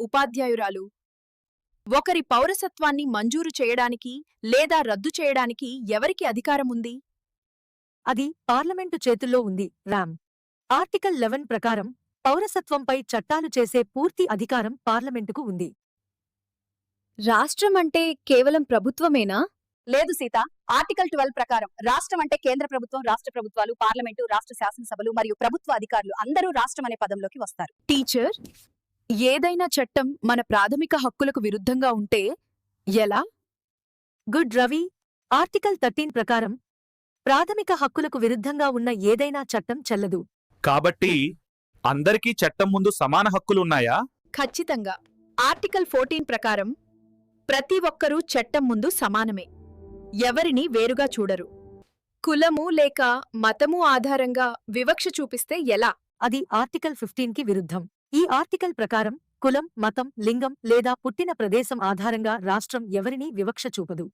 ఉపాధ్యాయురాలు. ఒకరి పౌరసత్వాన్ని మంజూరు చేయడానికి లేదా రద్దు చేయడానికి ఎవరికి అధికారముంది? అది పార్లమెంటు చేతుల్లో ఉంది. రామ్. ఆర్టికల్ 11 ప్రకారం పౌరసత్వంపై చట్టాలు చేసే పూర్తి అధికారం పార్లమెంటుకు ఉంది. రాష్ట్రమంటే కేవలం ప్రభుత్వమేనా? లేదు సీత. ఆర్టికల్ 12 ప్రకారం రాష్ట్రం అంటే కేంద్ర ప్రభుత్వం, రాష్ట్ర ప్రభుత్వాలు, పార్లమెంటు, రాష్ట్ర శాసనసభలు మరియు ప్రభుత్వ అధికారులు అందరూ రాష్ట్రం అనే పదంలోకి వస్తారు. టీచర్, ఏదైనా చట్టం మన ప్రాథమిక హక్కులకు విరుద్ధంగా ఉంటే ఎలా? గుడ్ రవి. ఆర్టికల్ 13 ప్రకారం ప్రాథమిక హక్కులకు విరుద్ధంగా ఉన్న ఏదైనా చట్టం చెల్లదు. కాబట్టి అందరికీ చట్టం ముందు సమాన హక్కులున్నాయా? ఖచ్చితంగా. ఆర్టికల్ 14 ప్రకారం ప్రతి ఒక్కరూ చట్టం ముందు సమానమే. ఎవరిని వేరుగా చూడరు. కులము లేక మతము ఆధారంగా వివక్ష చూపిస్తే ఎలా? అది ఆర్టికల్ 15కి విరుద్ధం. ఈ ఆర్టికల్ ప్రకారం కులం, మతం, లింగం లేదా పుట్టిన ప్రదేశం ఆధారంగా రాష్ట్రం ఎవరినీ వివక్ష చూపదు.